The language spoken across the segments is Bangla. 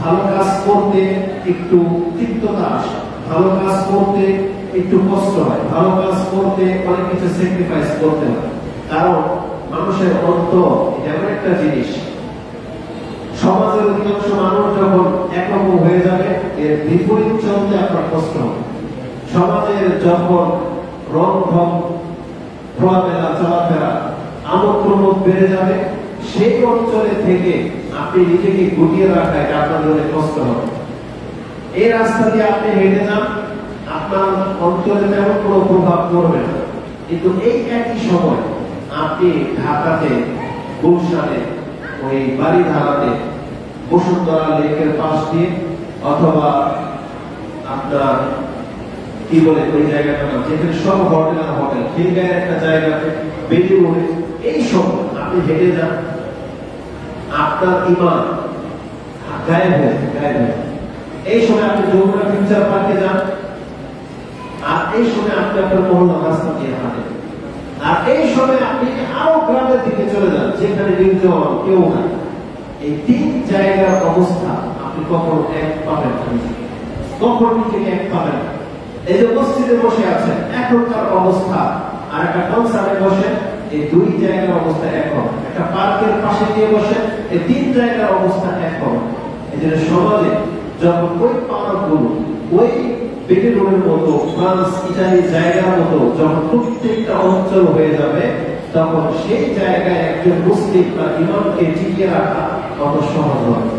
ভালো কাজ করতে একটু তিক্ততা আসে, ভালো কাজ করতে একটু কষ্ট হয়, ভালো কাজ করতে অনেক কিছু স্যাক্রিফাইস করতে হয়। কারণ মানুষের অন্তর এমন একটা জিনিস, সমাজের অধিকাংশ মানুষ যখন একরকম হয়ে যাবে এর বিপরীত চলতে আপনার কষ্ট হবে। সমাজের যখন রং ঢং খোলামেলা চলাফেরা আমোদ প্রমোদ বেড়ে যাবে, সেই অঞ্চলে থেকে আপনি নিজেকে গুটিয়ে রাখা এটা আপনার জন্য কষ্ট হবে। এই রাস্তা দিয়ে আপনি হেঁটে যান, আপনার অঞ্চলে তেমন কোনো প্রভাব পড়বে না। কিন্তু এই একই সময় আপনি ঢাকাতে, গুলশানে, ওই বাড়িধারাতে, বসুন্ধরা লেকের পাশ দিয়ে, অথবা আপনার কি বলে ওই জায়গাটা না যেখানে সব হোটেল আর হোটেল, খিলগাঁয়ের একটা জায়গাতে, বেলি রোডে, এই সব আপনি হেঁটে যান, আপনার ইমান গায়েব হয়েছে, গায়েব হয়েছে। এই সময় আপনি যমুনা ফিউচার পার্কে যান, আর এই সময় আপনি আপনার মহল্লা রাস্তা দিয়ে হাঁটেন, আর এই সময় আপনি আরো গ্রামের দিকে চলে যান যেখানে নির্জন কেউ নাই। এই তিন জায়গার অবস্থা আপনি কখনো এক পাবেন না, কখনো নিজেকে এক পাবেন না। এই যে মসজিদে বসে আছেন এখনকার অবস্থা, আর একটা কনসার্টে বসে, এই দুই জায়গার অবস্থা এক হবে। একটা পার্কের পাশে গিয়ে বসে, এই তিন জায়গার অবস্থা এক হবে। এই জন্য সমাজে যখন ওই পার্কগুলো ওই বেলি রোডের মতো, ফ্রান্স ইটালি জায়গার মতো যখন প্রত্যেকটা অঞ্চল হয়ে যাবে, তখন সেই জায়গায় একজন মুসলিম তার ইমানকে টিকিয়ে রাখা কত সহজ হবে।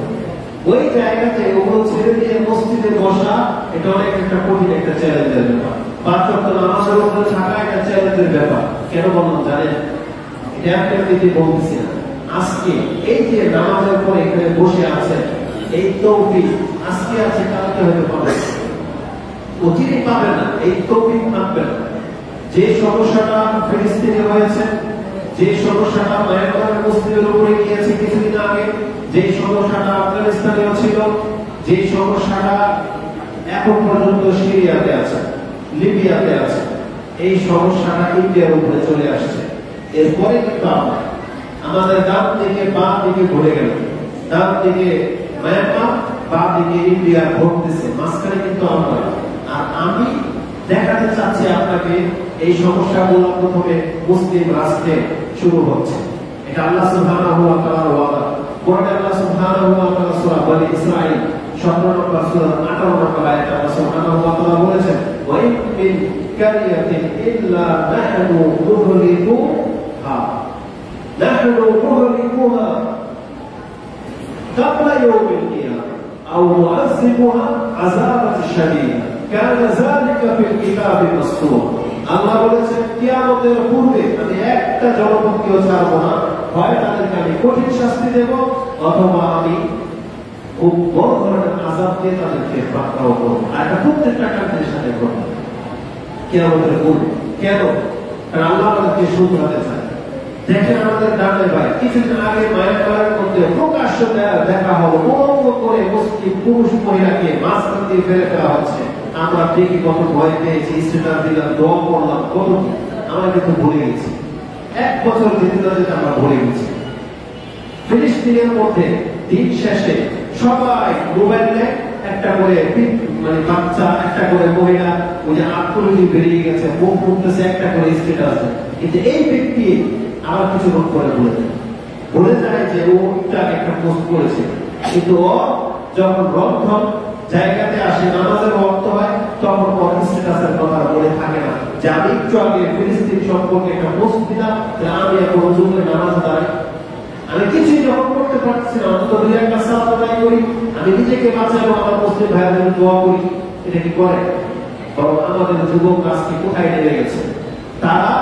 ওই জায়গাতে ওগুলো ছেড়ে দিয়ে মসজিদে বসা, এটা অনেক একটা কঠিন একটা চ্যালেঞ্জের ব্যাপার। পাঁচ ওয়াক্ত নামাজের উপরে থাকা একটা চ্যালেঞ্জের ব্যাপার। কেন বললাম জানেন? এটা আপনাকে বলতেছি না, আজকে এই যে নামাজের পরে এখানে বসে আছেন, এই তৌফিক আজকে আছে, কালকে হয়তো পাবেন, অচিরেই পাবেন না, এই তৌফিক থাকবেন না। যে সমস্যাটা ফিলিস্তিনে হয়েছে, যে সমস্যাটা মায়ানমারের মুসলিমের উপরে গিয়েছে কিছুদিন আগে, যে সমস্যাটা আফগানিস্তানেও ছিল, যে সমস্যাটা এখন পর্যন্ত সিরিয়াতে আছে, লিবিয়াতে আছে, এই সমস্যাটা ইন্ডিয়ার উপরে চলে আসছে। এরপরে কিন্তু আমাদের ডান দিকে বাঁ দিকে ঘুরে গেল, ডান দিকে মায়ানমার, বাঁ দিকে ইন্ডিয়া ঘটতেছে, মাঝখানে কিন্তু আমরা। আর আমি দেখাতে চাচ্ছি আপনাকে এই সমস্যাগুলো প্রথমে মুসলিম রাষ্ট্রে শুরু হচ্ছে। এটা আল্লাহ সুবহানাহু ওয়া তাআলার ওয়াদা। কোরআনে আল্লাহ সুবহানাহু ওয়া তাআলা সূরা বনী ইসরাঈল 17 নম্বর সূরা 18 নম্বর আয়াতে আল্লাহ সুবহানাহু ওয়া তাআলা বলেছেন, ওয়া ইন মিন কারিয়াতিন ইল্লা নাহনু মুহলিকুহা, নাহনু মুহলিকুহা ক্বাবলা ইয়াউমিল কিয়ামাহ আও মুআযযিবুহা আযাবান শাদীদা কানা যালিকা ফিল কিতাবি মাসতুর। আল্লাহ বলেছেন কিয়ামতের পূর্বে আমি একটা জনপদকেও ছাড়বো না, হয় তাদেরকে আমি কঠিন শাস্তি দেব, অথবা আমি খুব বড় ধরনের আযাব দিয়ে তাদেরকে পাকড়াও করবো। আর এটা প্রত্যেকটা কান্ট্রির সাথে ঘটবে কিয়ামতের পূর্বে। কেন? কারণ আল্লাহ আমাদেরকে শুধরাতে চায়। দেখেন আমাদের ডানে ভাই কিছুদিন আগে মায়ানমারের মধ্যে প্রকাশ্য দেখা হলো, উলঙ্গ করে মুসলিম পুরুষ মহিলাকে মাঝখান দিয়ে ফেলে ফেলা হচ্ছে। আমরা দেখি কত ভয় পেয়েছি, স্ট্যাটাস দিলাম, দোয়া করলাম, কত কি আমরা কিন্তু ভুলে গেছি। এক বছর যেতে না যেতে আমরা ভুলে গেছি। ফিলিস্তিনের মধ্যে দিন শেষে সবাই মোবাইল নেয়, একটা করে মানে বাচ্চা, একটা করে মহিলা, ওই যে আত্মরুচি বেরিয়ে গেছে, মুখ মুখতেছে, একটা করে স্ট্যাটাস দেয়। কিন্তু এই ব্যক্তি আবার কিছুক্ষণ পরে বলে যায় যে ওটা একটা পোস্ট করেছে। কিন্তু ও যখন রন্ধন জায়গাতে আসে, নামাজের ওয়াক্ত হয়, তখন ওর স্ট্যাটাসের কথা বলে থাকে না যে আমি একটু আগে ফিলিস্তিন সম্পর্কে একটা পোস্ট দিলাম যে আমি এখন যুগের নামাজ দাঁড়াই, আমি কিছুই যখন করতে পারছি না, অন্তত দুই একটা সালাত আদায় করি, আমি নিজেকে বাঁচাবো, আমার মুসলিম ভাইদের দোয়া করি। এটা কি করে? বরং আমাদের যুবক আজকে কোথায় নেমে গেছে? তারা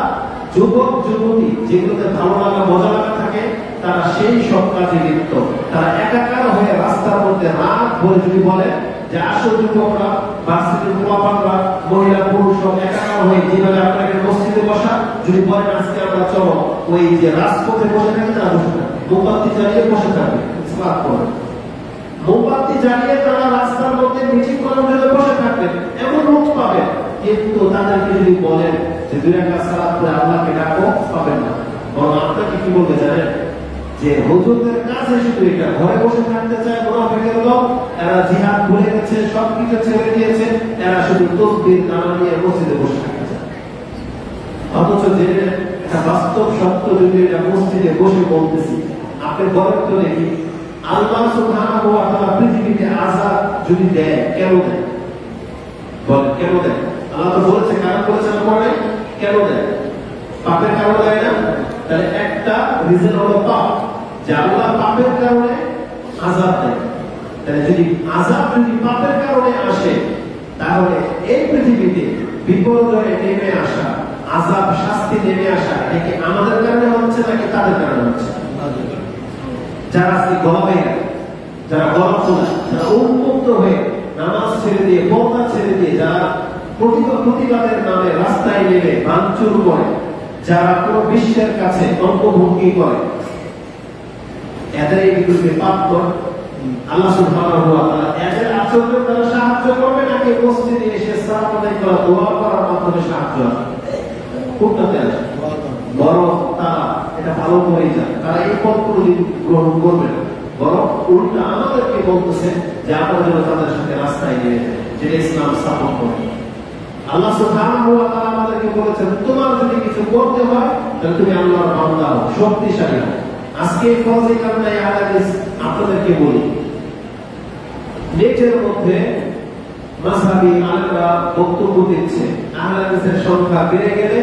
যুবক যুবতী যেগুলোতে ভালো লাগা মজা লাগা থাকে, তারা সেই সব কাজে লিপ্ত। তারা একাকার হয়ে রাস্তার মধ্যে রাত ভরে যদি বলে যে আসো যুবকরা, ভার্সিটির পোলাপানরা, মহিলা পুরুষ সব একাকার হয়ে যেভাবে আপনাকে মসজিদে বসা, যদি বলেন আজকে আমরা চলো ওই যে রাজপথে বসে থাকে, তারা বসে থাকে, মোমবাতি জ্বালিয়ে বসে থাকে, স্মার্ট করে মোমবাতি জ্বালিয়ে তারা রাস্তার মধ্যে মিছিল করার জন্য বসে থাকবেন, এমন লোক পাবেন। কিন্তু তাদেরকে যদি বলেন যে দুই রাকাত সালাত পড়ে আল্লাহকে ডাকো, পাবেন না। বরং আপনাকে কি বলতে জানেন যে হুজুরদের কাছে শুধু এটা ঘরে বসে থাকতে চায় মুনাফিকের লোক, দিয়েছে, সবকিছু ছেড়ে দিয়েছে, এরা শুধু তসবিহ নামা নিয়ে মসজিদে বসে থাকছে। অথচ যে একটা বাস্তব সত্য যদি এটা মসজিদে বসে বলতেছি, আপনি বলেন তো দেখি, আল্লাহ সুবহানাহু ওয়া তাআলা পৃথিবীতে আযাব যদি দেয়, কেন দেয়? বলেন কেন দেয়? আল্লাহ তো বলেছে, কারণ বলেছেন পরে, কেন দেয়? পাপের কারণে দেয় না? তাহলে একটা রিজন হলো পাপ, যে আল্লাহ পাপের কারণে আযাব দেয়। তাহলে যদি আযাব যদি পাপের কারণে আসে, তাহলে এই পৃথিবীতে বিপর্যয় নেমে আসা, আযাব শাস্তি নেমে আসা, এটা কি আমাদের কারণে হচ্ছে নাকি তাদের কারণে হচ্ছে? যারা আজকে গলাবে, যারা গলা তোলা, যারা উন্মুক্ত হয়ে নামাজ ছেড়ে দিয়ে, পর্দা ছেড়ে দিয়ে, যারা প্রতিবাদের নামে রাস্তায় নেমে ভাঙচুর করে, যারা পুরো বিশ্বের কাছে অঙ্গভঙ্গি করে, এদের এই বিরুদ্ধে পাপ করে আল্লাহ সুবহানাহু ওয়া তাআলা এদের আচরণে তারা সাহায্য করবে নাকি মসজিদে এসে সালাত আদায় করা, দোয়া করার মাধ্যমে সাহায্য আসবে? কোনটাতে আসবে? বরং তারা এটা ভালো করে জানে, তারা এই পথগুলো গ্রহণ করবে না, বরং উল্টা আমাদেরকে বলতেছে যে আমরা যেন তাদের সাথে রাস্তায় নিয়ে যাই, যেটা ইসলাম স্থাপন করে। আল্লাহ সুবহানাহু ওয়া তাআলা আমাদেরকে বলেছেন, তোমার যদি কিছু করতে হয় তাহলে তুমি আল্লাহর বান্দা হও, শক্তিশালী হও। আজকে ফরজে কারণে হাদিস আপনাদেরকে বলি, নেটের মধ্যে মাযহাবী আলেমরা বক্তব্য দিচ্ছে, আহলে হাদিসের সংখ্যা বেড়ে গেলে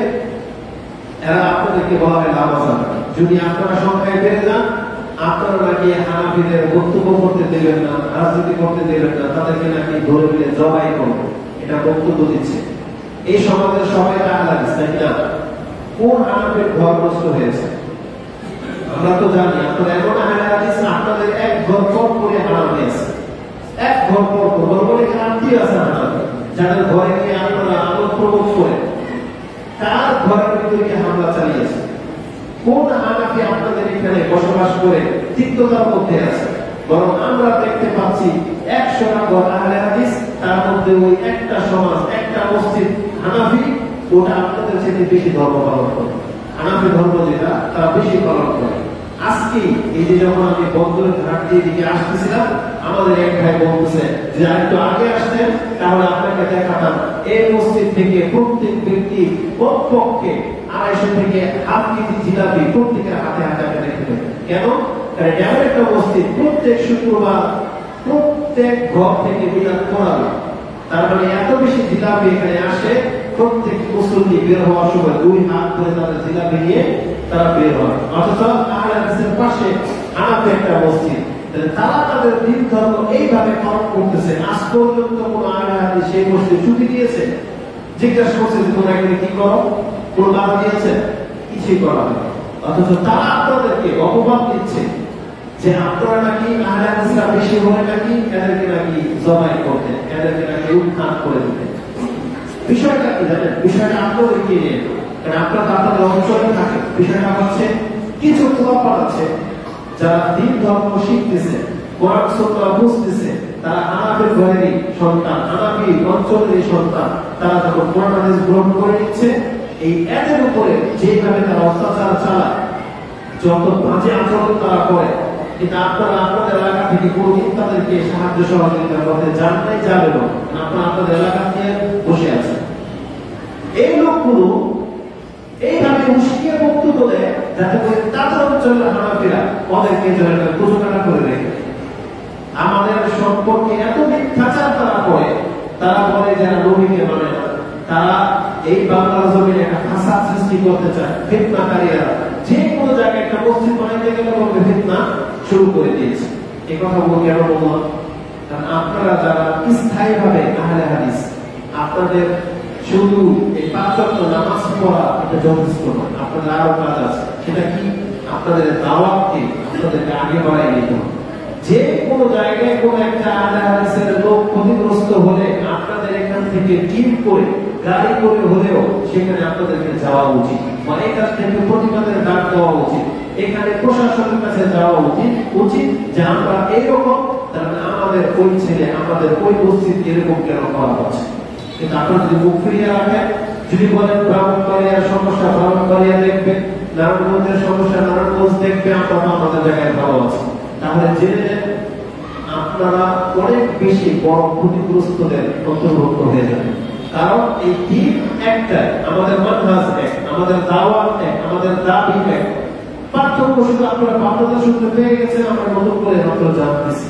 এরা আপনাদেরকে বলা হয় লামাজান, যদি আপনারা সংখ্যায় বেড়ে যান, আপনারা নাকি হানাফিদের বক্তব্য করতে দেবেন না, রাজনীতি করতে দেবেন না, তাদেরকে নাকি ধরে মিলে জবাই করবে, এটা বক্তব্য দিচ্ছে। এই সমাজের সবাই আহলে হাদিস, তাই না? কোন হানাফির ঘর নষ্ট হয়েছে? আমরা তো জানি আপনারা এমন আহলে হাদিস, আপনাদের এক ঘর পর করে হারাম হয়েছে, এক ঘর পর বড় আত্মীয় আছে হানাফি, যাদের ঘরে গিয়ে আপনারা আলো প্রমোট করে তার ঘরের ভিতরে হামলা চালিয়েছে। কোন হানাফি আপনাদের এখানে বসবাস করে তিক্ততার মধ্যে আছে? বরং আমরা দেখতে পাচ্ছি 100টা ঘর আহলে হাদিস, তার মধ্যে ওই একটা সমাজ, একটা মসজিদ হানাফি, ওটা আপনাদের চেয়ে বেশি ধর্ম পালন করে। হানাফি ধর্ম যেটা তারা বেশি পালন করে। আজকে এই যে যখন আমি বন্দরের ঘাট দিয়ে দিকে আসতেছিলাম, আমাদের এক ভাই বলতেছে যে একটু আগে আসতেন তাহলে আপনাকে দেখাতাম এই মসজিদ থেকে প্রত্যেক ব্যক্তি কমপক্ষে 250 থেকে 1/2 কেজি জিলাপি প্রত্যেকের হাতে হাতে রেখে দেবে। কেন? কারণ এমন একটা মসজিদ প্রত্যেক শুক্রবার প্রত্যেক ঘর থেকে বিলাপ করাবে। তার মানে এত বেশি জিলাপি এখানে আসে, প্রত্যেক মুসল্লি বের হওয়ার সময় 2 হাত ধরে তাদের জিলাপি নিয়ে তারা বের হয়। অথচ আহলে হাদিসের পাশে হানাফি একটা মসজিদ, তারা তাদের দিন ধর্ম এইভাবে পালন করতেছে। আজ পর্যন্ত কোন আহলে হাদিস সেই মসজিদ ছুটি দিয়েছে? জিজ্ঞাসা করছে যে তোমরা এখানে কি করো? কোন বাধা দিয়েছে? কিছুই করা হয়। অথচ তারা আপনাদেরকে অপবাদ দিচ্ছে যে আপনারা নাকি আহলে হাদিসরা বেশি হলে নাকি এদেরকে নাকি জবাই করতেন, এদেরকে নাকি উৎখাত করে দিতেন। বিষয়টা কি জানেন? বিষয়টা আপনাদেরকে নিয়ে, কারণ আপনারা আপনাদের অঞ্চলে থাকে। বিষয়টা হচ্ছে কিছু খোলাপাড় আছে যারা দিন ধর্ম শিখতেছে, কোরআন সুন্নাহ বুঝতেছে, তারা হানাফি ঘরেরই সন্তান, হানাফি অঞ্চলেরই সন্তান। তারা যখন কোরআন হাদিস গ্রহণ করে নিচ্ছে, এই এদের উপরে যেভাবে তারা অত্যাচার চালায়, যত বাজে আচরণ তারা করে, কিন্তু আপনারা আপনাদের এলাকা থেকে কোনোদিন তাদেরকে সাহায্য সহযোগিতা করতে যান নাই, যাবেন না। আপনারা আপনাদের এলাকা নিয়ে বসে আছেন। এই লোকগুলো এইভাবে উস্কিয়ে বক্তব্য দেয় যাতে করে তাদের অঞ্চলের হানাফিরা ওদেরকে কুচকাটা করে রেখে। আমাদের সম্পর্কে এত মিথ্যাচার তারা করে, তারা বলে যারা নবীকে মানে না, তারা এই বাংলার জমিনে একটা ফাসাদ সৃষ্টি করতে চায়। ফিতনাকারীরা যে কোনো জায়গায় একটা মসজিদ বানাইতে গেলে বলবে ফিতনা শুরু করে দিয়েছে। এই কথা কেন বললাম? কারণ আপনারা যারা স্থায়ীভাবে আহলে হাদিস, আপনাদের শুধু এই 5 ওয়াক্ত নামাজ পড়া এটা যথেষ্ট নয়, আপনাদের আরো কাজ আছে। সেটা কি? আপনাদের দাওয়াতকে আপনাদেরকে আগে বাড়াই নিতে হবে। যে কোনো জায়গায় কোন একটা আহলে হাদিসের লোক ক্ষতিগ্রস্ত হলে আপনাদের এখান থেকে টিম করে গাড়ি করে হলেও সেখানে আপনাদেরকে যাওয়া উচিত, বা এই কাছ থেকে প্রতিবাদের ডাক দেওয়া উচিত। এখানে প্রশাসনের কাছে যাওয়া উচিত যে আমরা এইরকম, তাহলে আমাদের ওই ছেলে, আমাদের ওই মসজিদ এরকম কেন করা হচ্ছে। কিন্তু আপনারা যদি মুখ ফিরিয়ে রাখেন, যদি বলেন ব্রাহ্মণবাড়িয়ার সমস্যা ব্রাহ্মণবাড়িয়া দেখবে, নারায়ণগঞ্জের সমস্যা নারায়ণগঞ্জ দেখবে, আমরা আমাদের জায়গায় ভালো আছি, তাহলে জেনে নেন আপনার আপনারা অনেক বেশি বড় ক্ষতিগ্রস্তদের অন্তর্ভুক্ত হয়ে যাবেন। কারণ এই দিন একটাই, আমাদের মানহাজ এক, আমাদের দাওয়াত এক, আমাদের দাবি এক। পার্থক্য শুধু আপনারা বাধ্যতা সূত্রে পেয়ে গেছেন, আমরা নতুন করে মাত্র জানতেছি।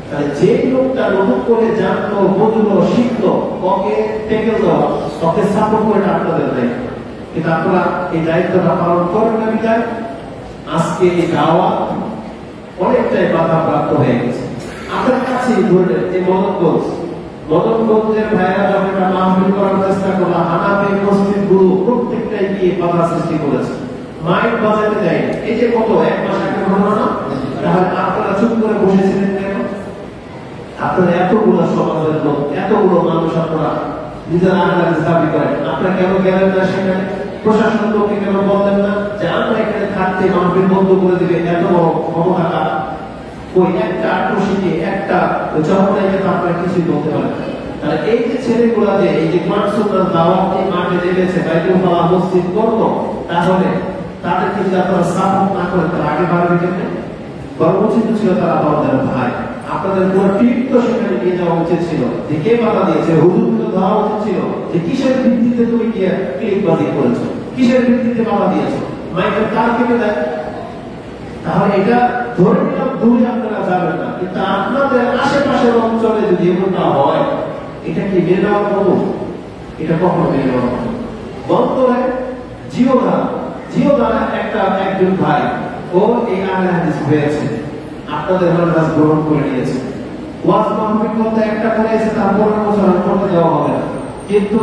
তাহলে যে লোকটা নতুন করে জানতো, বুঝলো, শিখলো, ওকে টেকেল দেওয়া, ওকে সাপোর্ট করে আপনাদের দায়িত্ব। কিন্তু আপনারা এই দায়িত্বটা পালন করেন না বিদায় আজকে এই দাওয়াত অনেকটাই বাধাপ্রাপ্ত হয়ে গেছে। আপনার কাছে ধরে এই মদনগঞ্জের ভাইরা যখন একটা মাহফিল করার চেষ্টা করলো, হানাফি মসজিদ গুরু প্রত্যেকটাই গিয়ে বাধা সৃষ্টি করেছে, মাইক বাজাতে দেয়। এই যে কত এক মাস আগে ঘটনা না, তাহলে আপনারা চুপ করে বসেছিলেন কেন? আপনারা এতগুলো সমাজের লোক, এতগুলো মানুষ আপনারা নিজের আন্দাজ দাবি করেন, আপনারা কেন গেলেন না সেখানে? প্রশাসন লোককে কেন বললেন না যে আমরা এখানে থাকতে মাহফিল বন্ধ করে দিবে? এত বড় ক্ষমতা কার? ওই একটা আক্রোশীকে, একটা জহরাইকে আপনারা কিছুই বলতে পারেন। তাহলে এই যে ছেলেগুলা যে এই যে মানসুরনার দাওয়াত এই মাঠে নেমেছে, বাইতুল্লাহ মসজিদ করলো, তাহলে তাদেরকে যদি আপনারা সাপোর্ট না করেন তারা আগে বাড়বে কেমনে? বরং উচিত ছিল তারা আমাদের ভাই, আপনাদের পুরো টিম তো সেখানে নিয়ে যাওয়া উচিত ছিল। যে কে বাধা দিয়েছে? হুজুরকে ধরা উচিত ছিল যে কিসের ভিত্তিতে তুমি গিয়ে ক্লিকবাজি করেছো, কিসের ভিত্তিতে বাধা দিয়েছো, মাইকের তার কেটে দেয়। তাহলে এটা ধরে নিলাম দূরে আপনারা যাবেন না, কিন্তু আপনাদের আশেপাশের অঞ্চলে যদি এমনটা হয়, এটা কি মেনে নেওয়ার মতো? এটা কখনো মেনে নেওয়ার মতো বন্ধ হয়। জিওদা একজন ভাই, ও এই আহলে হাদিস হয়েছে, আপনাদের মানহাজ গ্রহণ করে নিয়েছে, ওয়াজ মাহফিল করতে একটা করেছে, তারপর বছর করতে দেওয়া হবে না। কিন্তু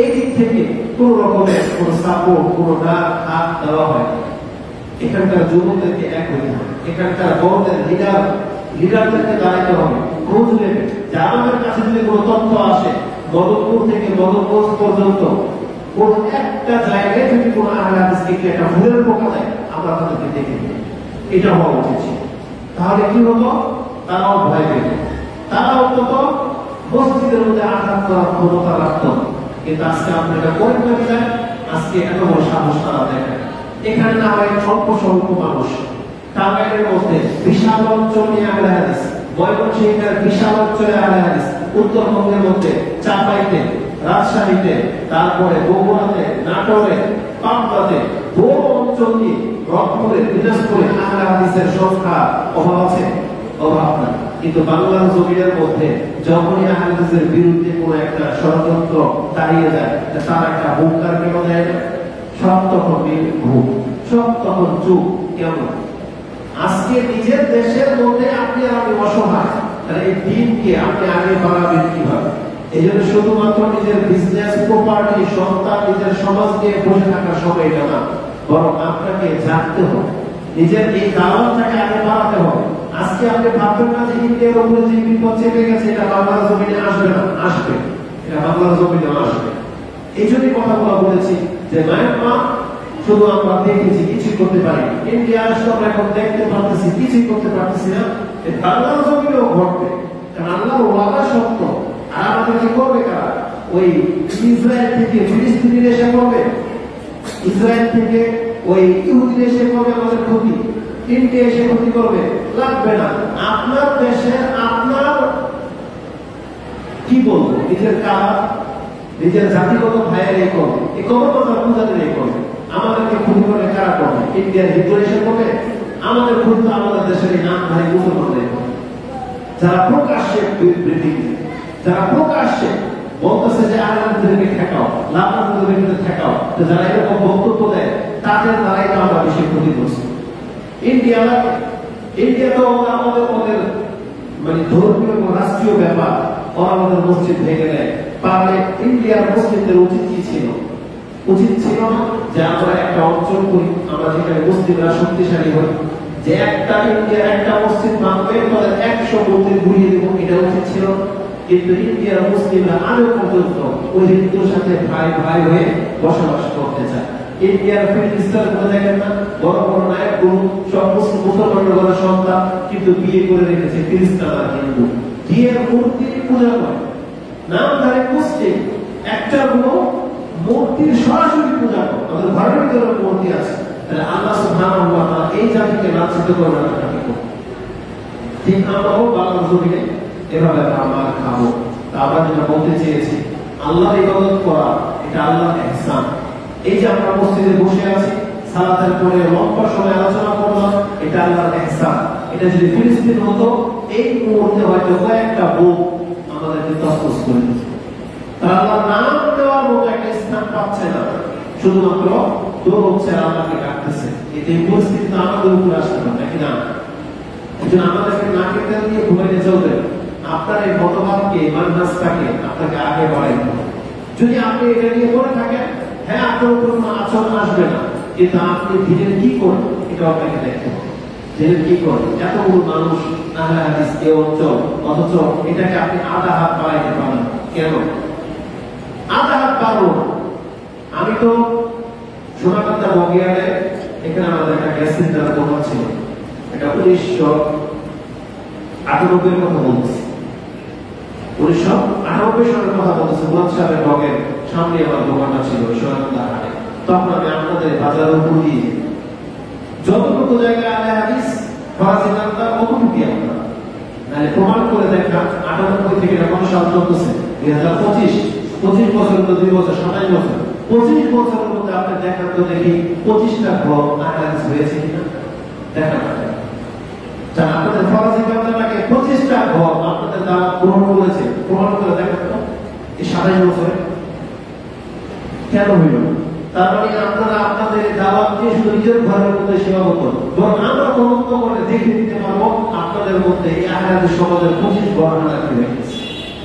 এই দিক থেকে কোন রকমের কোন সাপোর্ট, কোন ডাক হাত দেওয়া হয়। এখানকার যুবকদেরকে এক হতে হবে, এখানকার বড়দের লিডারদেরকে দাঁড়াইতে হবে, খোঁজ নেবে যে আমাদের কাছে যদি কোনো তথ্য আসে, মদনপুর থেকে মদনগঞ্জ পর্যন্ত কোন একটা জায়গায় যদি কোন আহলে হাদিসকে একটা ভুলের পোকা দেয়, আমরা তাদেরকে দেখে নিই। এটা হওয়া উচিত ছিল। তাহলে কি হতো? তারাও ভয় পেত, তারা অন্তত মসজিদের মধ্যে আঘাত করার ক্ষমতা রাখত। কিন্তু আজকে আপনি এটা করেন না বিদায় আজকে এত বড় সাহস তারা দেখেন। এখানে না হয় স্বল্প মানুষ, টাঙ্গাইলের মধ্যে বিশাল অঞ্চল নিয়ে আহলে হাদিস, ময়মনসিংহের বিশাল অঞ্চলে আহলে হাদিস, উত্তরবঙ্গের মধ্যে চাঁপাইতে, রাজশাহীতে, তারপরে বগুড়াতে, নাটোরে, পাবনাতে, বড় অঞ্চল নিয়ে রংপুরে, দিনাজপুরে আহলে হাদিসের সংখ্যা অভাব আছে? অভাব না। কিন্তু বাংলার জমিনের মধ্যে যখনই আহলে হাদিসের বিরুদ্ধে কোন একটা ষড়যন্ত্র দাঁড়িয়ে যায়, তার একটা হুঙ্কার কেন দেয় না? সব তখন ভুল, সব তখন চুপ। কেমন? আজকে নিজের দেশের মধ্যে আপনি আমি অসহায়, তাহলে এই দিনকে আপনি আগে বাড়াবেন কিভাবে? এই জন্য শুধুমাত্র নিজের বিজনেস, প্রপার্টি, সন্তান, নিজের সমাজ নিয়ে বসে থাকার সময় এটা না, বরং আপনাকে জানতে হবে, নিজের এই দাওয়াতটাকে আগে বাড়াতে হবে। আজকে আপনি ভাববেন না যে ইন্ডিয়ার উপরে যে বিপদ চেপে গেছে এটা বাংলার জমিনে আসবে না, আসবে, এটা বাংলার জমিনে আসবে। এই জন্যই কথাগুলো বলেছি যে মায়ানমার শুধু আমরা দেখেছি, কিছুই করতে পারি। ইন্ডিয়া আসলে আমরা এখন দেখতে পারতেছি, কিছুই করতে পারতেছি না। বাংলার জমিনেও ঘটবে, কারণ আল্লাহর ওয়াদা সত্য। আর আমাদেরকে করবে কারা? ওই ইসরায়েল থেকে ফিলিস্তিনি এসে করবে, ইসরায়েল থেকে ওই ইহুদি এসে করবে আমাদের ক্ষতি, ইন্ডিয়া এসে ক্ষতি করবে, লাগবে না। আপনার দেশে আপনার কি বলবো, নিজের কাজ, নিজের জাতিগত ভাইয়ের এই করবে, এই কবরবাজার পূজাদের এই করবে। আমাদেরকে ক্ষতি করে কারা করবে? ইন্ডিয়ার হিন্দুরা এসে করবে। আমাদের ক্ষতি তো আমাদের দেশের এই নামধারী মুসলমানদের করবে, যারা প্রকাশ্যে বিবৃতি, যারা প্রকাশ্যে বলতেছে যে আহলাদেরকে ঠেকাও, লাভবানদেরকে ঠেকাও, তো যারা এরকম বক্তব্য দেয় তাদের দ্বারাই তো আমরা বেশি ক্ষতিগ্রস্ত। ইন্ডিয়া তো আমাদের মানে ধর্মীয় এবং রাষ্ট্রীয় ব্যাপার, ওরা আমাদের মসজিদ ভেঙে দেয়। পারলে ইন্ডিয়ার মুসলিমদের উচিত কি ছিল? উচিত ছিল না যে আমরা একটা অঞ্চল করি, আমরা যেখানে মুসলিমরা শক্তিশালী হই, যে একটা ইন্ডিয়ার একটা মসজিদ ভাঙবে, তাদের 100 মন্দির ঘুরিয়ে দেবো, এটা উচিত ছিল। কিন্তু ইন্ডিয়ার মুসলিমরা আজও পর্যন্ত ওই হিন্দুর সাথে ভাই ভাই হয়ে বসবাস করতে চায়। ইন্ডিয়ার ফিলিস্তিনের মধ্যে দেখেন না, বড় বড় নায়কগুলো সব মুসলমানদের সন্তান, কিন্তু বিয়ে করে রেখেছে খ্রিস্টান আর হিন্দু। বিয়ের মূর্তি পূজা করে, নামধারী মুসলিম, একটা গুলো মূর্তির সরাসরি পূজা করে, আমাদের ঘরের ভিতরে মূর্তি আছে। তাহলে আল্লাহ সুবহানাহু ওয়া তাআলা এই জাতিকে লাঞ্ছিত করবেন না কি করবে? ঠিক আমরাও বাংলার জমিনে এভাবে আমার খাবো। আমরা যেটা বলতে চেয়েছি, আল্লাহর ইবাদত করা এটা আল্লাহর ইহসান। এই যে আমরা মসজিদে বসে আছি, সালাতের পরে লম্বা সময় আলোচনা করলাম, এটা আল্লাহর ইহসান। এটা যদি ফিলিস্তিন হতো, এই মুহূর্তে হয়তো কয়েকটা বুক আমাদেরকে তসতস করে দিত। তারা আল্লাহর নাম দেওয়ার মতো একটা স্থান পাচ্ছে না, শুধুমাত্র দৌড় হচ্ছে আল্লাহকে ডাকতেছে। এতে পরিস্থিতি তো আমাদের উপরে আসতে পারে নাকি না? এই জন্য আমাদেরকে নাকের তেল দিয়ে ঘুমাইতে চলবে। আপনার এই মতবাদকে, মানহাজটাকে আপনাকে আগে বাড়াইতে হবে। যদি আপনি এটা নিয়ে পড়ে থাকেন, হ্যাঁ আপনার উপর কোনো আচরণ আসবে না, কিন্তু আপনি দিনের কি করবেন এটা আপনাকে দেখতে হবে। দিনের কি করবেন? এতগুলো মানুষ আহলে হাদিস এই অঞ্চল, অথচ এটাকে আপনি আধা হাত বাড়াইতে পারেন কেন? আধা হাত পারবো না। আমি তো সোনাকান্দা বগিয়ারে এখানে আমাদের একটা গ্যাস সেন্টার দোকান ছিল, এটা 1998 কথা বলতেছি। 1998 সালের কথা বলতেছি। মুরাদ সাহেবের ব্লগের সামনে আমার দোকানটা ছিল সোনাকান্দা হাটে। তখন আমি আপনাদের বাজারের উপর দিয়ে যতটুকু জায়গায় আলে হাদিস ফরাজি কান্দা কতটুকু আপনারা মানে প্রমাণ করে দেখা। 98 থেকে কত সাল চলতেছে? 2025। 25 বছর, 2 বছর, 27 বছর। 25 বছরের মধ্যে আপনি দেখান তো দেখি 25টা ঘর আলে হাদিস হয়েছে কিনা দেখা না। আপনাদের ফরাজি কান্দাটাকে 25টা ঘর আপনাদের দাওয়াত গ্রহণ করেছে, প্রমাণ করে দেখান তো এই 27 বছরে কেন হইল? তার মানে আপনারা আপনাদের দাওয়াতকে শুধু নিজের ঘরের মধ্যে সীমাবদ্ধ, বরং আমরা তদন্ত করে দেখে দিতে পারবো আপনাদের মধ্যে এই আহলে সমাজের 25 ঘটনা রাখতে হয়েছে।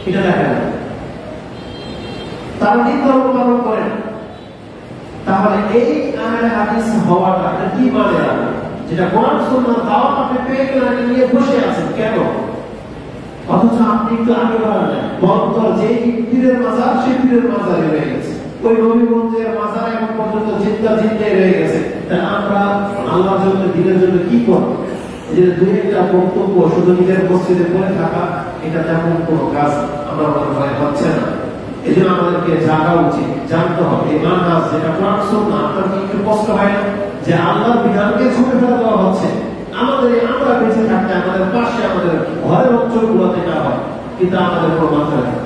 এটা দেখা যায় তারা দিন ধর্ম পালন করেন। তাহলে এই আহলে হাদিস হওয়াটা কি মানে? যেটা কোরআন সুন্নাহর দাওয়াত আপনি পেয়ে গেলেন, নিয়ে বসে আছেন কেন? অথচ আপনি একটু আগে বাড়ালেন, বরং যে পীরের মাজার সেই পীরের মাজারে রয়ে গেছে, ওই নবীগঞ্জের মাজার এখন পর্যন্ত চিন্তায় রয়ে গেছে। তাই আমরা আল্লাহর জন্য, দিনের জন্য কি করব? যে দুই একটা বক্তব্য শুধু নিজের মসজিদে পড়ে থাকা, এটা তেমন কোনো কাজ আমরা মনে হয় হচ্ছে না। এই জন্য আমাদেরকে জানা উচিত, জানতে হবে এই মানহাজ যেটা কোরআন সুন্নাহ। আপনার কি একটু কষ্ট হয় না যে আল্লাহর বিধানকে ছুঁড়ে ফেলে দেওয়া হচ্ছে? আমরা বেঁচে থাকতে আমাদের পাশে, আমাদের ঘরের অঞ্চলগুলোতে না হয়, কিন্তু আমাদের কোনো মাথা নেই।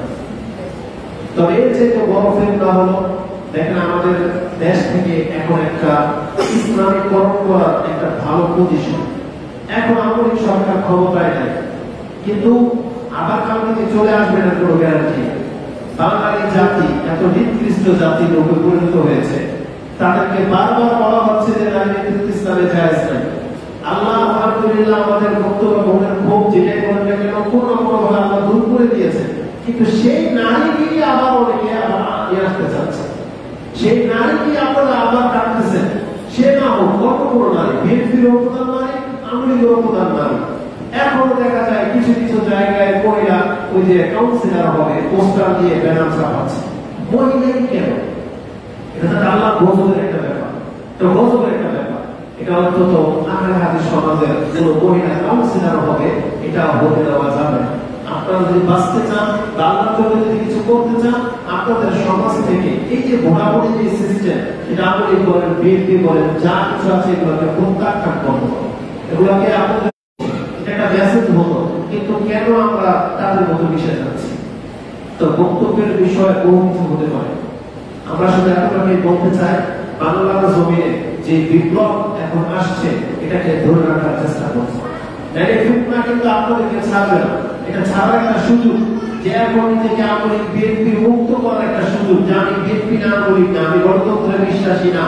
তবে এর চেয়ে বড় ফেতনা হলো, দেখেন আমাদের দেশ থেকে এখন একটা ইসলামীকরণ করার একটা ভালো পজিশন। এখন আমাদের সরকার ক্ষমতায় নেই, কিন্তু আবার কালকে চলে আসবে না কোনো গ্যারান্টি। বাঙালি জাতি এত নিকৃষ্ট জাতির রূপে পরিণত হয়েছে, তাদেরকে বারবার বলা হচ্ছে যে নারী নেতৃত্ব ইসলামে জায়েজ নাই। আল্লাহ আলহামদুলিল্লাহ আমাদের বক্তব্য মনের ক্ষোভ যেটাই করেন না কেন কোনো না কোনো ভাবে আল্লাহ দূর করে দিয়েছে, কিন্তু সেই নারীকে আবার অনেকে আবার নিয়ে আসতে চাচ্ছে। সেই নারীকে আপনারা আবার ডাকতেছেন, সে না হোক কত বড় নারী, বিএনপির প্রধান নারী, আওয়ামী লীগের প্রধান নারী। এখনো দেখা যায় কিছু কিছু জায়গায় মহিলা ওই যে কাউন্সিলর হবে, পোস্টার দিয়ে ব্যানার ছাপাচ্ছে। মহিলাই কেন? এটা তো আল্লাহ গজবের একটা ব্যাপার, এটা গজবের একটা ব্যাপার। এটা অন্তত আহলে হাদিস সমাজের কোন মহিলা কাউন্সিলর হবে, এটা হতে দেওয়া যাবে না। আপনারা যদি বাঁচতে চান, আল্লাহর জন্য যদি কিছু করতে চান, আপনাদের সমাজ থেকে এই যে ভোটাভুটি যে সিস্টেম, এটা আপনি বলেন, বিএনপি বলেন, যা কিছু আছে এগুলোকে প্রত্যাখ্যান করতে হবে। এগুলোকে আপনাদের একটা মেসেজ হতো, কিন্তু কেন আমরা তাদের মতো মিশে যাচ্ছি? তো বক্তব্যের বিষয় বহু কিছু হতে পারে। আমরা শুধু এতটাই বলতে চাই, বাংলার জমিনে যে বিপ্লব এখন আসছে, এটাকে ধরে রাখার চেষ্টা করছে। ফিতনা কিন্তু আপনাদেরকে ছাড়বে না, এটা ছাড়ার একটা সুযোগ। যে এখন নিজেকে আমি বিএনপি মুক্ত করার একটা সুযোগ, যে আমি বিএনপি না করি না, আমি গণতন্ত্রে বিশ্বাসী না,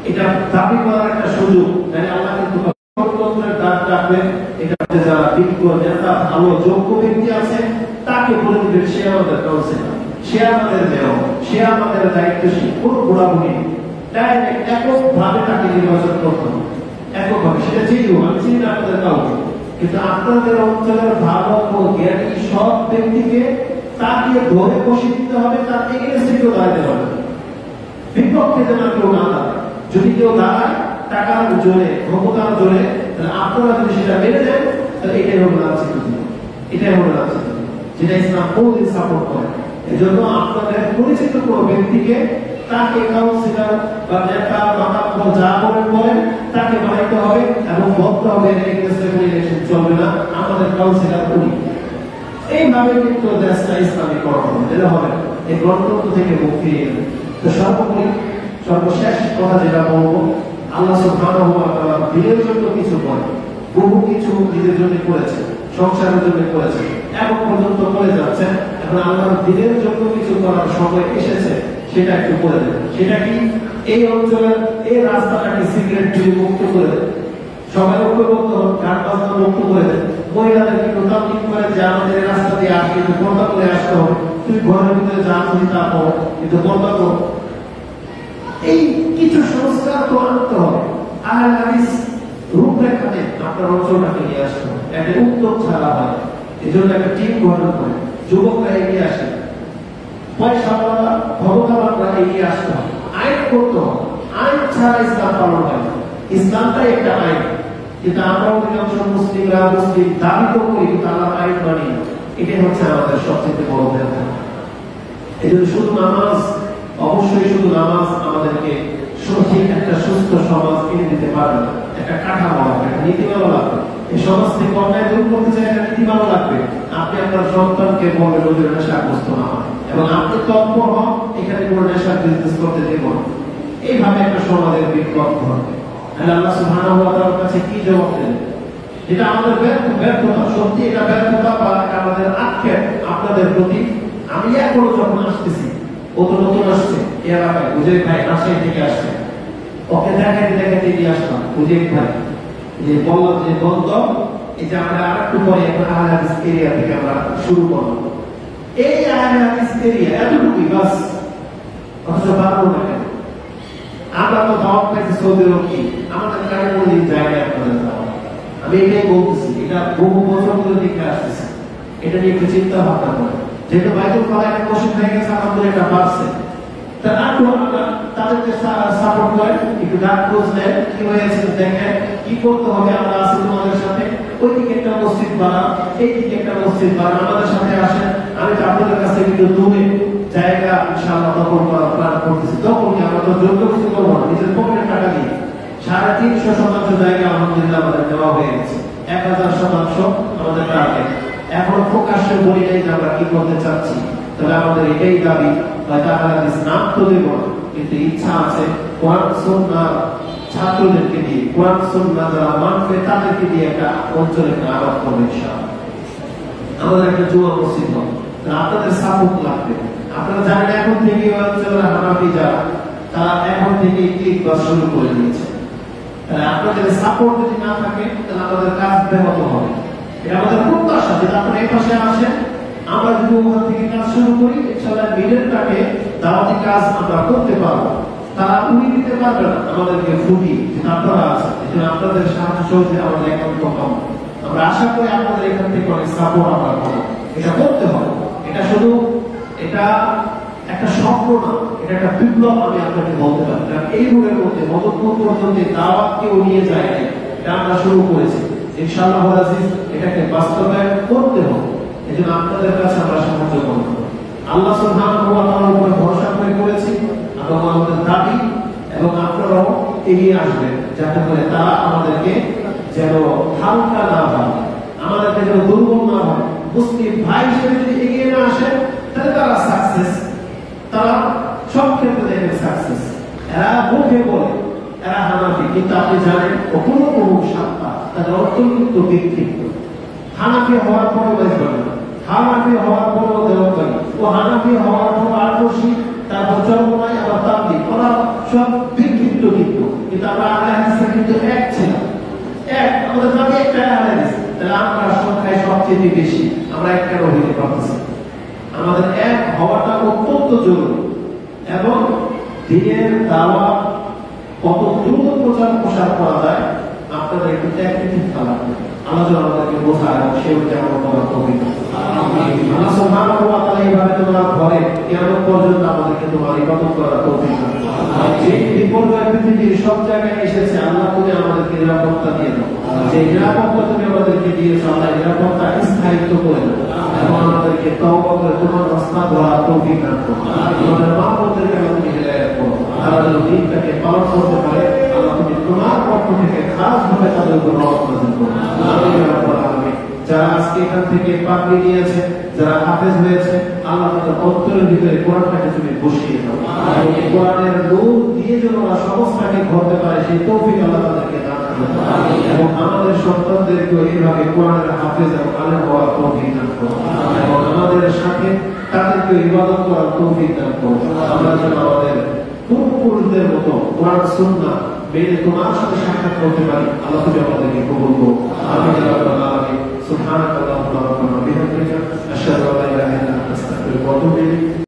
এটা দাবি করার একটা সুযোগ। তাই আল্লাহ কিন্তু গণতন্ত্রের ডাক ডাকবেন। এটা যারা বিজ্ঞ নেতা, ভালো যোগ্য ব্যক্তি আছে, তাকে বলে দিবেন সে আমাদের কাউন্সিলর, সে আমাদের মেয়র, সে আমাদের দায়িত্বশীল। কোনো ঘোরাঘুরি ডাইরেক্ট এককভাবে তাকে নির্বাচন করতে হবে, এককভাবে। সেটা যেই হোক, আমি চিনি না আপনাদের কাউকে, কিন্তু আপনাদের অঞ্চলের ভালো ও জ্ঞানী সব ব্যক্তিকে তাকে ধরে বসে দিতে হবে, তার এগেইনস্টে কেউ দাঁড়াতে হবে, বিপক্ষে যেন কেউ না দাঁড়ায়। যদি কেউ দাঁড়ায় টাকার জোরে, ক্ষমতার জোরে, তাহলে আপনারা যদি সেটা মেনে দেন, তাহলে এটাই হলো রাজনীতি, এটাই হলো রাজনীতি, যেটা ইসলাম কোনদিন সাপোর্ট করে। এই জন্য আপনাদের পরিচিত কোনো ব্যক্তিকে তাকে কাউন্সিলর বা নেতা বা যা বলেন তাকে বানাইতে হবে এবং বলতে হবে ইলেকশন চলবে না, আমাদের কাউন্সিলর উনি। এইভাবে কিন্তু দেশটা ইসলামীকরণ যেটা হবে এই গণতন্ত্র থেকে মুক্তি নিয়ে। তো সর্বোপরি সর্বশেষ কথা যেটা বলবো, আল্লাহ সুবহানাহু ওয়া তাআলা দিনের জন্য কিছু করে, বহু কিছু নিজের জন্য করেছে, সংসারের জন্য করেছে, এখন পর্যন্ত করে যাচ্ছেন। এখন আল্লাহর দিনের জন্য কিছু করার সময় এসেছে, সেটা একটু করে দেবেন। সেটা কি? এই অঞ্চলের এই রাস্তাটাকে সিগারেট থেকে মুক্ত করে দেন, সবাই ঐক্যবদ্ধ হন, গান বাজনা মুক্ত করে দেন। মহিলাদের কিন্তু তাবলীগ করে যে আমাদের রাস্তা দিয়ে আসবে, কিন্তু পর্দা করে আসতে হবে, তুমি ঘরের ভিতরে যা খুশি তা করো, কিন্তু পর্দা করো। এই কিছু সংস্কার তো আনতে হবে। আহলে হাদিস রূপরেখাতে আপনার অঞ্চলটাকে নিয়ে আসতে হবে, একটা উদ্যোগ ছাড়া হয়। এই জন্য একটা টিম গঠন করে যুবকরা এগিয়ে আসে, পয়সাওয়ালা ভগবানরা এগিয়ে আসতে হবে, আইন করতে হবে। আইন ছাড়া ইসলাম পালন হয় না। ইসলামটাই একটা আইন, কিন্তু আমরা অধিকাংশ মুসলিমরা মুসলিম দাবি তো করি, কিন্তু আল্লাহর আইন মানি না। এটাই হচ্ছে আমাদের সবচেয়ে বড় ব্যথা। এই জন্য শুধু নামাজ, অবশ্যই শুধু নামাজ আমাদেরকে সঠিক একটা সুস্থ সমাজ এনে দিতে পারবে না। একটা কাঠামো লাগবে, একটা নীতিমালা লাগবে। এই সমাজ থেকে অন্যায় দূর করতে চাই, একটা নীতিমালা লাগবে। আপনি আপনার সন্তানকে বলবেন ওদের নেশাগ্রস্ত না হয়, এবং আপনি তৎপর হন এখানে কোনো নেশার বিজনেস করতে দেব না। এইভাবে একটা সমাজের বিপ্লব ঘটবে। আল্লাহ সুবহানাহু ওয়া তাআলার কাছে কি জবাব দেবেন? এটা আমাদের ব্যর্থতা, সত্যি এটা ব্যর্থতা বা আমাদের আক্ষেপ আপনাদের প্রতি। আমি এখনো যখন আসতেছি, ও তো নতুন আসছে এই এলাকায়, বুঝেই ভাই রাজশাহী থেকে আসছে, ওকে দেখাতে দেখাতে নিয়ে আসলাম বুঝেই ভাই, যে বললাম যে বন্ধ, এই যে আমরা আরেকটু পরে আহলে হাদিস এরিয়া থেকে আমরা শুরু করবো। এই আহলে হাদিস এরিয়া এতটুকুই বাস, অথচ বাড়বো না কেন? আমরা তো দাওয়াত পাইছি সৌদি আরব, কি আমাদের কাছে কোনো জায়গায় আপনাদের দাওয়াত। আমি এটাই বলতেছি, এটা বহু বছর ধরে দেখে আসতেছি। এটা নিয়ে একটু চিন্তা ভাবনা করে, যেহেতু বাইতুল খালা একটা কোশ্চেন হয়ে গেছে, আমাদের এটা বাড়ছে, তার আগে আমরা তাদেরকে সাপোর্ট করে একটু ডাক খোঁজ নেন, কি হয়েছে দেখেন, কি করতে হবে। আমরা আছি তোমাদের সাথে, ওই দিকে একটা মসজিদ বানান, এই দিকে একটা মসজিদ বানান, আমাদের সাথে আসেন। আমি তো আপনাদের কাছে কিন্তু দূরে জায়গা ইনশাআল্লাহ দখল করার প্ল্যান করতেছি। তখনই আমরা তো যোগ্য কিছু করবো না, নিজের পকেটের টাকা দিয়ে 350 জায়গা আলহামদুলিল্লাহ আমাদের দেওয়া হয়ে গেছে। 1000% আমাদের টার্গেট। এখন প্রকাশ্যে বলি নাই যে আমরা কি করতে চাচ্ছি, তবে আমাদের এটাই দাবি, হয়তো আহলে হাদিস নাম তো দেব না, কিন্তু ইচ্ছা আছে কোরআন সুন্নাহ ছাত্রদেরকে দিয়ে, কোরআন সুন্নাহ যারা মানবে তাদেরকে দিয়ে একটা অঞ্চলে একটা আবাদ করবে ইনশাআল্লাহ। আমাদের একটা জুমা মসজিদ হবে, আপনাদের সাপোর্ট লাগবে। আপনারা জানেন এখন থেকে অঞ্চলের হানাফি যারা, তারা এখন থেকে ক্লিক বাস শুরু করে দিয়েছে। আপনাদের সাপোর্ট যদি না থাকে তাহলে আমাদের কাজ ব্যাহত হবে। এটা আমাদের প্রত্যাশা যে আপনারা এই পাশে আসেন, আমরা যদি ওখান থেকে কাজ শুরু করি, ইনশাআল্লাহ মিডলটাকে দাওয়াতি কাজ আমরা করতে পারবো। তারা উনি দিতে পারবে না আমাদেরকে ফুটি, যেটা আপনারা আছেন। এজন্য আপনাদের সাহায্য সহযোগিতা আমাদের একান্ত কম। আমরা আশা করি আপনাদের এখান থেকে অনেক সাপোর্ট আমরা পাবো। এটা করতে হবে, এটা শুধু এটা একটা স্বপ্ন না, এটা একটা বিপ্লব। আমি আপনাকে বলতে পারি, কারণ এই রোগের মধ্যে মদতপুর পর্যন্ত দাওয়াত কেউ নিয়ে যায় না, এটা আমরা শুরু করেছি। ইনশাআল্লাহ আজিজ এটাকে বাস্তবায়ন করতে হবে। এজন্য আপনাদের কাছে আমরা সাহায্য করব। আল্লাহ সুবহানাহু ওয়া তাআলার উপরে ভরসা করে করেছি, এবং আমাদের দাবি এবং আপনারাও এগিয়ে আসবেন, যাতে করে তারা আমাদেরকে যেন হালকা না হয়, আমাদেরকে যেন দুর্বল না হয়। মুসলিম ভাই হিসেবে যদি এগিয়ে না আসে, তাহলে তারা সাকসেস, তারা সব ক্ষেত্রে দেখবেন সাকসেস। এরা মুখে বলে এরা হানাফি, কিন্তু আপনি জানেন ও কোনো কোনো সাপ্তাহ তাদের অত্যন্ত বিক্ষিপ্ত। হানাফি হওয়ার পরও বলে, হানাফি হওয়ার পরও দেওয়ানি, ও হানাফি হওয়ার পর আরশি, তারপর চরমাই, আবার তাবলীগ, ওরা সব বিক্ষিপ্ত। কিন্তু আমরা আহলে হাদিসে কিন্তু এক ছিলাম, এক, আমাদের নামে একটা আহলে হাদিস। তাহলে আমরা সংখ্যায় সবচেয়ে বেশি, আমরা একটা হইতে পারতেছি। আমাদের এক হওয়াটা অত্যন্ত জরুরি, এবং দিনের দাওয়াত কত দ্রুত প্রচার করা যায় আপনাদের একটু টেকনিক লাগবে। আমাদের আমাদেরকে বোঝা এবং সেগুলো আমরা করার তৌফিক দান। আল্লাহ সুবহানাহু ওয়া তাআলা এইভাবে তোমার ঘরে কিয়ামত পর্যন্ত আমাদেরকে তোমার ইবাদত করার তৌফিক দান। যে বিপর্যয় পৃথিবীর সব জায়গায় এসেছে, আল্লাহ তুমি আমাদেরকে নিরাপত্তা দিয়ে দাও। যে নিরাপত্তা তুমি আমাদেরকে দিয়েছো, আল্লাহ নিরাপত্তা স্থায়িত্ব করে দাও, এবং আমাদেরকে তওবা করে তোমার রাস্তা ধরার তৌফিক দান করো। আমাদের মা-বোনদেরকে তুমি হেদায়েত করো, তারা যেন দিনটাকে পালন করতে পারে। আল্লাহ তুমি তোমার পক্ষ থেকে খাসভাবে তাদের তো রহমত নাযিল করুন। আমিন ইয়া রাব্বাল আলামিন। যারা আজকে এখান থেকে পাগড়ি নিয়েছে, যারা হাফেজ হয়েছে, আল্লাহ তাদের অন্তরের ভিতরে কোরআনটাকে তুমি বসিয়ে দাও। এবং এই কোরআনের নূর দিয়ে যেন ওরা সমস্যাকে ধরতে পারে, সেই তৌফিক আল্লাহ তাদেরকে দান করুন। এবং আমাদের সন্তানদেরকেও এইভাবে কোরআনের হাফেজ এবং আলেম হওয়ার তৌফিক দান করুন। এবং আমাদের সাথে তাদেরকে ইবাদত করার তৌফিক দান করুন। আমরা যেন আমাদের পূর্বপুরুষদের মতো কোরআন সুন্নাহ মেনে তোমার সাথে সাক্ষাৎ করতে পারি। আল্লাহ তুমি আমাদেরকে কবুল করো। আমিন ইয়া রাব্বাল আলামিন। সুবহানাকাল্লাহুম্মা ওয়া বিহামদিকা আশহাদু আল্লা ইলাহা ইল্লা আনতা আস্তাগফিরুকা ওয়া আতুবু ইলাইক।